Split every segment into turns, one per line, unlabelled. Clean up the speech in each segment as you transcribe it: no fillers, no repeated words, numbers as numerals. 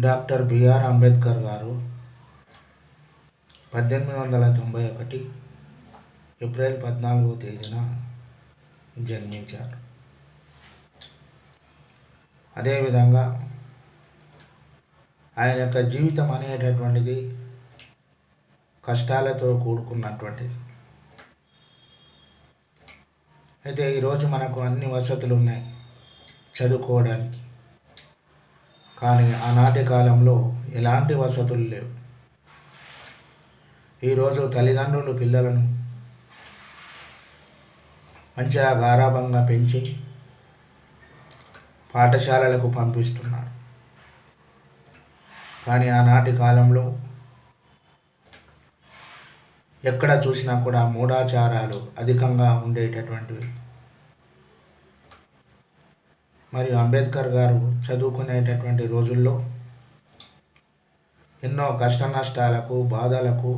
Doctor BR Ambedkar గారు 1891 April 14వ తేదీన జన్మించారు. అదేవిధంగా ఆయన యొక్క జీవితం అనేటటువంటిది కష్టాలతో కూడుకున్నటువంటిది. అయితే ఈరోజు మనకు అన్ని వసతులు ఉన్నాయి చదువుకోవడానికి, కానీ ఆనాటి కాలంలో ఎలాంటి వసతులు లేవు. ఈరోజు తల్లిదండ్రులు పిల్లలను మంచిగా గారాబంగా పెంచి పాఠశాలలకు పంపిస్తున్నారు. కానీ ఆనాటి కాలంలో ఎక్కడ చూసినా కూడా మూఢాచారాలు అధికంగా ఉండేటటువంటివి. మరియు అంబేద్కర్ గారు చదువుకునేటటువంటి రోజుల్లో ఎన్నో కష్ట నష్టాలకు బాధలకు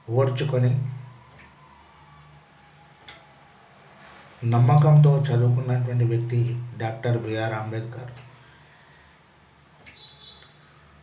ఓర్చుకొని నమ్మకంతో చదువుకున్నటువంటి వ్యక్తి డాక్టర్ బిఆర్ అంబేద్కర్.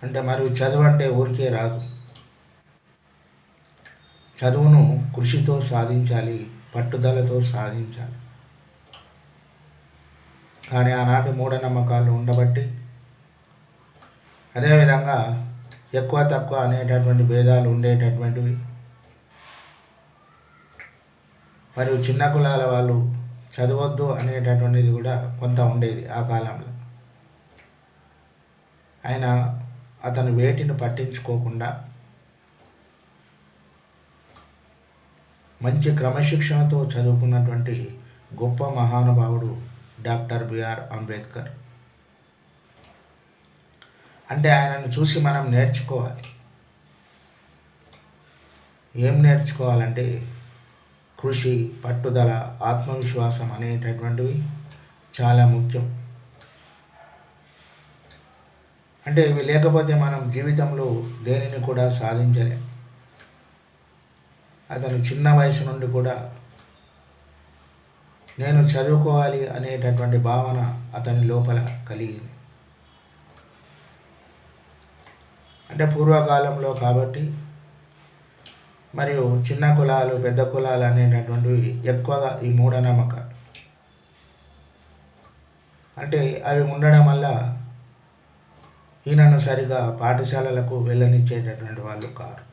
అంటే మరియు చదువు అంటే ఊరికే రాదు. చదువును కృషితో సాధించాలి, పట్టుదలతో సాధించాలి. కానీ ఆనాటి మూఢనమ్మకాలు ఉండబట్టి, అదేవిధంగా ఎక్కువ తక్కువ అనేటటువంటి భేదాలు ఉండేటటువంటివి. మరియు చిన్న కులాల వాళ్ళు చదవద్దు అనేటటువంటిది కూడా కొంత ఉండేది ఆ కాలంలో. ఆయన అతను వేటిని పట్టించుకోకుండా మంచి క్రమశిక్షణతో చదువుకున్నటువంటి గొప్ప మహానుభావుడు డాక్టర్ బిఆర్ అంబేద్కర్. అంటే ఆయనను చూసి మనం నేర్చుకోవాలి. ఏం నేర్చుకోవాలంటే కృషి, పట్టుదల, ఆత్మవిశ్వాసం అనేటటువంటివి చాలా ముఖ్యం. అంటే ఇవి లేకపోతే మనం జీవితంలో దేనిని కూడా సాధించలేం. అతను చిన్న వయసు నుండి కూడా నేను చదువుకోవాలి అనేటటువంటి భావన అతని లోపల కలిగింది. అంటే పూర్వకాలంలో కాబట్టి మరియు చిన్న కులాలు పెద్ద కులాలు అనేటటువంటివి ఎక్కువగా ఈ మూఢనమ్మకాలు అంటే అవి ఉండడం వల్ల ఈయనను సరిగా పాఠశాలలకు వెళ్ళనిచ్చేటటువంటి వాళ్ళు కారు.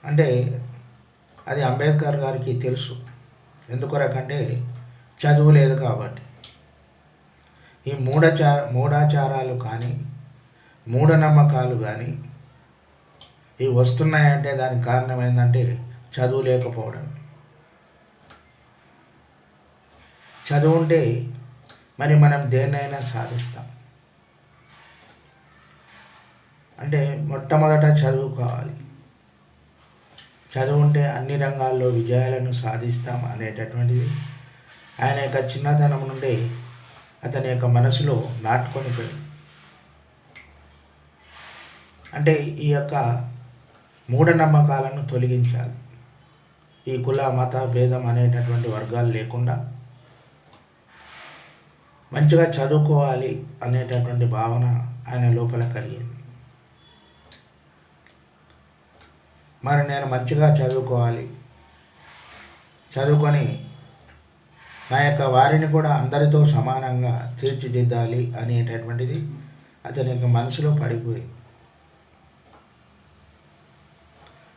అంటే అది అంబేద్కర్ గారికి తెలుసు. ఎందుకొరకంటే చదువు లేదు కాబట్టి. ఈ మూఢాచారాలు కానీ మూఢనమ్మకాలు కానీ ఇవి వస్తున్నాయంటే దానికి కారణం ఏంటంటే చదువు లేకపోవడం. చదువు ఉంటే మరి మనం దేన్నైనా సాధిస్తాం. అంటే మొట్టమొదట చదువు కావాలి. చదువు ఉంటే అన్ని రంగాల్లో విజయాలను సాధిస్తాం అనేటటువంటిది ఆయన యొక్క చిన్నతనం నుండి అతని యొక్క మనసులో నాటుకొని పోయింది. అంటే ఈ యొక్క మూఢనమ్మకాలను తొలగించాలి. ఈ కుల మత భేదం అనేటటువంటి వర్గాలు లేకుండా మంచిగా చదువుకోవాలి అనేటటువంటి భావన ఆయన లోపల కలిగింది. మరి నేను మంచిగా చదువుకోవాలి, చదువుకొని నా యొక్క వారిని కూడా అందరితో సమానంగా తీర్చిదిద్దాలి అనేటటువంటిది అతని యొక్క మనసులో పడిపోయింది.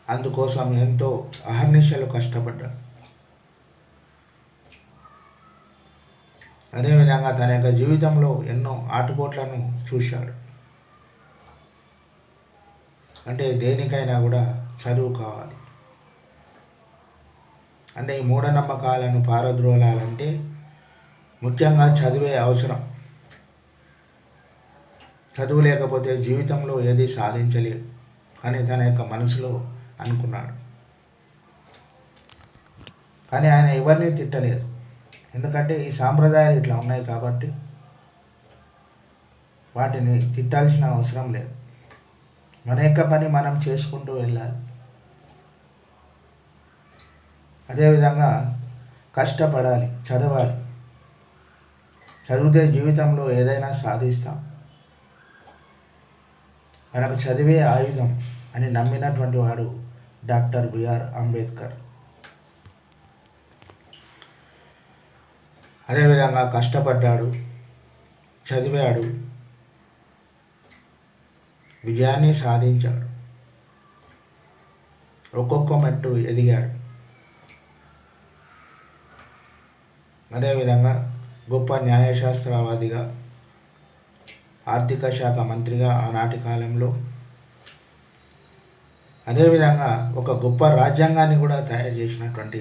అందుకోసం ఎంతో అహర్నిశలు కష్టపడ్డాడు. అదేవిధంగా తన యొక్క జీవితంలో ఎన్నో ఆటుపోట్లను చూశాడు. అంటే దేనికైనా కూడా చదువు కావాలి. అంటే ఈ మూఢనమ్మకాలను పారద్రోలాలంటే ముఖ్యంగా చదువే అవసరం. చదువు లేకపోతే జీవితంలో ఏది సాధించలేవు అని తన యొక్క మనసులో అనుకున్నాడు. కానీ ఆయన ఎవరిని తిట్టలేదు. ఎందుకంటే ఈ సాంప్రదాయాలు ఇట్లా ఉన్నాయి కాబట్టి వాటిని తిట్టాల్సిన అవసరం లేదు. మన యొక్క పని మనం చేసుకుంటూ వెళ్ళాలి. అదేవిధంగా కష్టపడాలి, చదవాలి. చదివితే జీవితంలో ఏదైనా సాధిస్తాం, మనకు చదివే ఆయుధం అని నమ్మినటువంటి వాడు డాక్టర్ బిఆర్ అంబేద్కర్. అదేవిధంగా కష్టపడ్డాడు, చదివాడు, విజయాన్ని సాధించాడు, ఒక్కొక్క మెట్టు ఎదిగాడు. అదేవిధంగా గొప్ప న్యాయశాస్త్రవాదిగా, ఆర్థిక శాఖ మంత్రిగా ఆనాటి కాలంలో, అదేవిధంగా ఒక గొప్ప రాజ్యాంగాన్ని కూడా తయారు చేసినటువంటి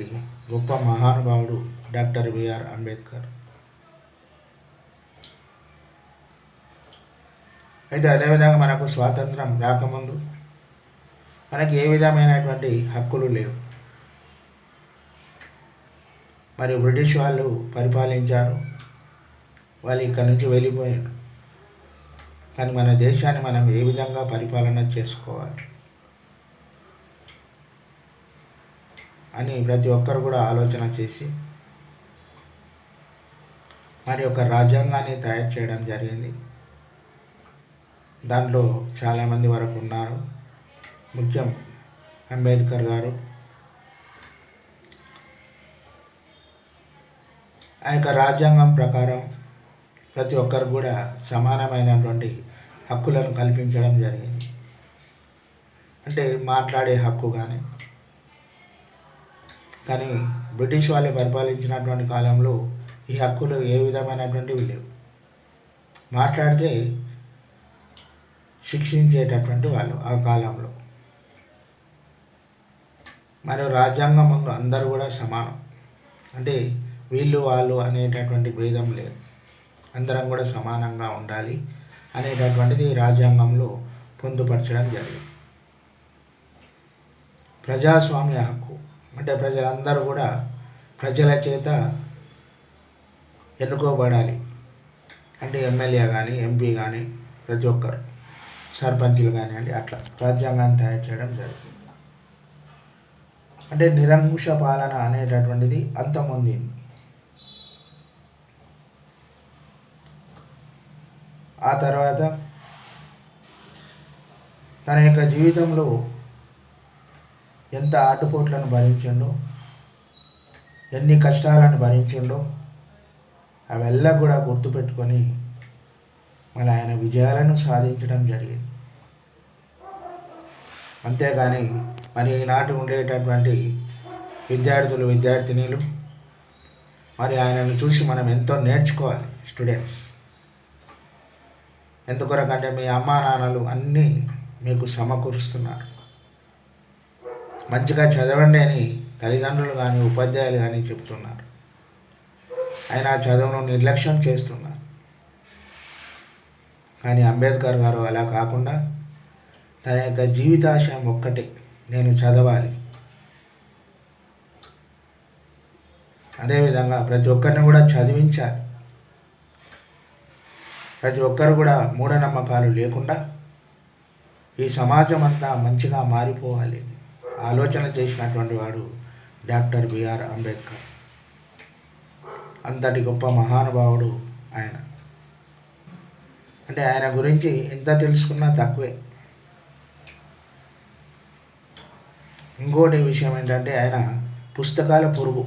గొప్ప మహానుభావుడు డాక్టర్ బిఆర్ అంబేద్కర్. అయితే అదేవిధంగా మనకు స్వాతంత్రం రాకముందు మనకి ఏ విధమైనటువంటి హక్కులు లేవు. మరి బ్రిటిష్ వాళ్ళు పరిపాలించారు, వాళ్ళు ఇక్కడి నుంచి వెళ్ళిపోయారు. కానీ మన దేశాన్ని మనం ఏ విధంగా పరిపాలన చేసుకోవాలి అని ప్రతి ఒక్కరు కూడా ఆలోచన చేసి మరి ఒక రాజ్యాంగాన్ని తయారు చేయడం జరిగింది. దాంట్లో చాలామంది వరకు ఉన్నారు. ముఖ్యం అంబేద్కర్ గారు. ఆ యొక్క రాజ్యాంగం ప్రకారం ప్రతి ఒక్కరు కూడా సమానమైనటువంటి హక్కులను కల్పించడం జరిగింది. అంటే మాట్లాడే హక్కు కానీ బ్రిటిష్ వాళ్ళు పరిపాలించినటువంటి కాలంలో ఈ హక్కులు ఏ విధమైనటువంటివి లేవు. మాట్లాడితే శిక్షించేటటువంటి వాళ్ళు ఆ కాలంలో. మరియు రాజ్యాంగం ముందు అందరూ కూడా సమానం, అంటే వీళ్ళు వాళ్ళు అనేటటువంటి భేదం లేదు, అందరం కూడా సమానంగా ఉండాలి అనేటటువంటిది రాజ్యాంగంలో పొందుపరచడం జరిగింది. ప్రజాస్వామ్య హక్కు అంటే ప్రజలందరూ కూడా ప్రజల చేత ఎన్నుకోబడాలి. అంటే ఎమ్మెల్యే కానీ, ఎంపీ కానీ, ప్రతి ఒక్కరు, సర్పంచులు కానివ్వండి, అట్లా రాజ్యాంగాన్ని తయారు చేయడం జరిగింది. అంటే నిరంకుశ పాలన అనేటటువంటిది అంతమొందింది. ఆ తర్వాత తన యొక్క జీవితంలో ఎంత ఆటుపోట్లను భరించిండో, ఎన్ని కష్టాలను భరించిండో అవెల్లా కూడా గుర్తుపెట్టుకొని మళ్ళీ ఆయన విజయాలను సాధించడం జరిగింది. అంతేగాని మరి ఈనాటి ఉండేటటువంటి విద్యార్థులు, విద్యార్థినీలు మరి ఆయనను చూసి మనం ఎంతో నేర్చుకోవాలి. స్టూడెంట్స్ ఎందుకొరకంటే మీ అమ్మా నాన్నలు అన్నీ మీకు సమకూరుస్తున్నారు. మంచిగా చదవండి అని తల్లిదండ్రులు కానీ, ఉపాధ్యాయులు కానీ చెప్తున్నారు. ఆయన ఆ చదువును నిర్లక్ష్యం చేస్తున్నారు. కానీ అంబేద్కర్ గారు అలా కాకుండా తన యొక్క జీవితాశయం ఒక్కటే, నేను చదవాలి. అదేవిధంగా ప్రతి ఒక్కరిని కూడా చదివించాలి. ప్రతి ఒక్కరు కూడా మూఢనమ్మకాలు లేకుండా ఈ సమాజం అంతా మంచిగా మారిపోవాలి ఆలోచన చేసినటువంటి వాడు డాక్టర్ బిఆర్ అంబేద్కర్. అంతటి గొప్ప మహానుభావుడు ఆయన. అంటే ఆయన గురించి ఎంత తెలుసుకున్నా తక్కువే. ఇంకోటి విషయం ఏంటంటే ఆయన పుస్తకాల పురుగు.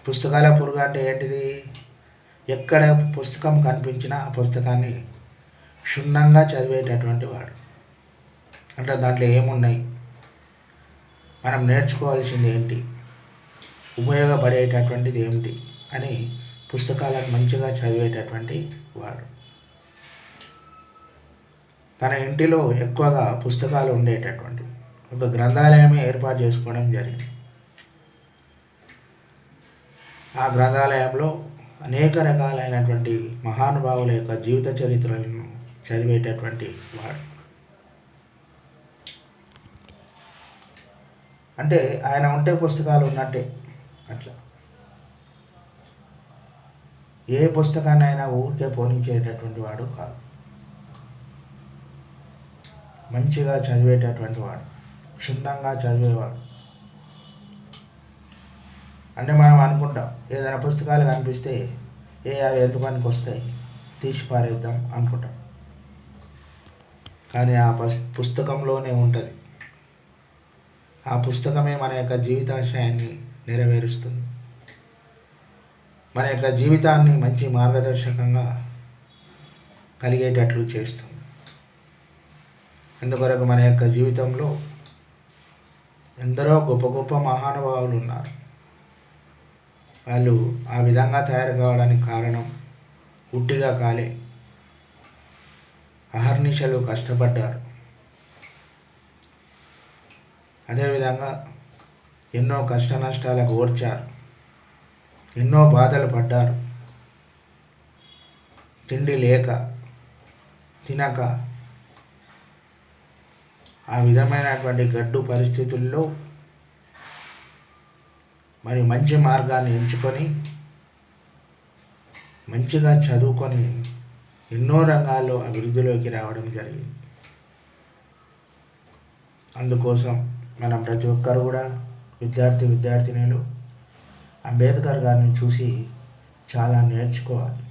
పుస్తకాల పురుగు అంటే ఏంటిది? ఎక్కడ పుస్తకం కనిపించినా ఆ పుస్తకాన్ని క్షుణ్ణంగా చదివేటటువంటి వాడు. అంటే దాంట్లో ఏమున్నాయి, మనం నేర్చుకోవాల్సింది ఏంటి, ఉపయోగపడేటటువంటిది ఏమిటి అని పుస్తకాలను మంచిగా చదివేటటువంటి వాడు. తన ఇంటిలో ఎక్కువగా పుస్తకాలు ఉండేటటువంటి ఒక గ్రంథాలయమే ఏర్పాటు చేసుకోవడం జరిగింది. ఆ గ్రంథాలయంలో అనేక రకాలైనటువంటి మహానుభావుల యొక్క జీవిత చరిత్రలను చదివేటటువంటి వాడు. అంటే ఆయన ఉంటే పుస్తకాలు ఉన్నట్టే. అట్లా ఏ పుస్తకాన్ని అయినా ఊరికే పోనించేటటువంటి వాడు కాదు. మంచిగా చదివేటటువంటి వాడు, క్షుణ్ణంగా చదివేవాడు. అంటే మనం అనుకుంటాం ఏదైనా పుస్తకాలు కనిపిస్తే అవి ఎందుకు పనికి వస్తాయి, తీసి పారేద్దాం అనుకుంటాం. కానీ ఆ పుస్తకంలోనే ఉంటుంది. ఆ పుస్తకమే మన యొక్క జీవితాశయాన్ని నెరవేరుస్తుంది, మన యొక్క జీవితాన్ని మంచి మార్గదర్శకంగా కలిగేటట్లు చేస్తుంది. అందుకొరకు మన యొక్క జీవితంలో ఎందరో గొప్ప గొప్ప మహానుభావులు ఉన్నారు. వాళ్ళు ఆ విధంగా తయారు కావడానికి కారణం ఉట్టిగా కాలే, అహర్నిశలు కష్టపడ్డారు. అదేవిధంగా ఎన్నో కష్ట నష్టాలకు ఓర్చారు, ఎన్నో బాధలు పడ్డారు. తిండి లేక తినక ఆ విధమైనటువంటి గడ్డు పరిస్థితుల్లో మరి మంచి మార్గాన్ని ఎంచుకొని మంచిగా చదువుకొని ఎన్నో రంగాల్లో అభివృద్ధిలోకి రావడం జరిగింది. అందుకోసం మనం ప్రతి ఒక్కరు కూడా విద్యార్థినులు అంబేద్కర్ గారిని చూసి చాలా నేర్చుకోవాలి.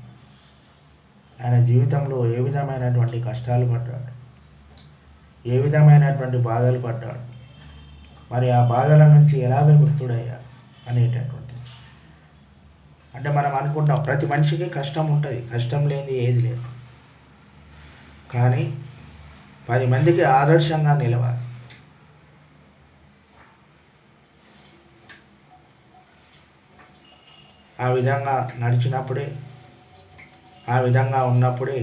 ఆయన జీవితంలో ఏ విధమైనటువంటి కష్టాలు పడ్డాడు, ఏ విధమైనటువంటి బాధలు పడ్డాడు, మరి ఆ బాధల నుంచి ఎలా విముక్తుడయ్యాడు అనేటటువంటిది. అంటే మనం అనుకుంటాం ప్రతి మనిషికి కష్టం ఉంటుంది, కష్టం లేనిది ఏది లేదు. కానీ 10 మందికి ఆదర్శంగా నిలవాలి. ఆ విధంగా నడిచినప్పుడే, ఆ విధంగా ఉన్నప్పుడే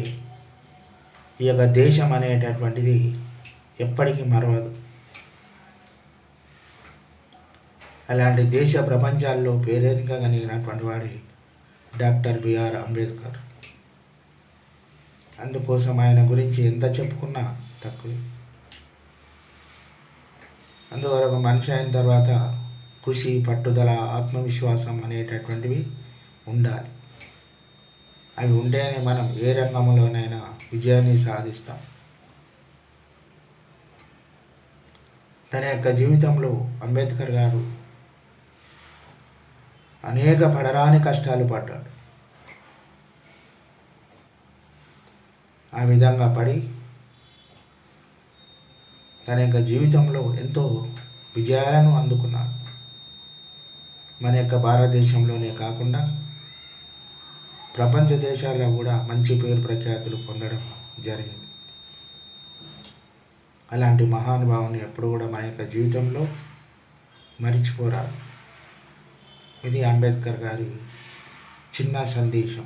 ఈ యొక్క దేశం అనేటటువంటిది ఎప్పటికీ మరవదు. అలాంటి దేశ ప్రపంచాల్లో పేరెన్నిక కలిగినటువంటి వాడి డాక్టర్ బిఆర్ అంబేద్కర్. అందుకోసం ఆయన గురించి ఎంత చెప్పుకున్నా తక్కువే. అందువరకు మనిషి అయిన తర్వాత కృషి, పట్టుదల, ఆత్మవిశ్వాసం అనేటటువంటివి ఉండాలి. అవి ఉంటేనే మనం ఏ రంగంలోనైనా విజయాన్ని సాధిస్తాం. తన యొక్క జీవితంలో అంబేద్కర్ గారు అనేక పడరాని కష్టాలు పడ్డాడు. ఆ విధంగా పడి తన యొక్క జీవితంలో ఎంతో విజయాలను అందుకున్నాడు. మన యొక్క భారతదేశంలోనే కాకుండా ప్రపంచ దేశాల్లో కూడా మంచి పేరు ప్రఖ్యాతులు పొందడం జరిగింది. అలాంటి మహానుభావుని ఎప్పుడు కూడా మన యొక్క జీవితంలో మరిచిపోరాదు. ఇది అంబేద్కర్ గారి చిన్న సందేశం.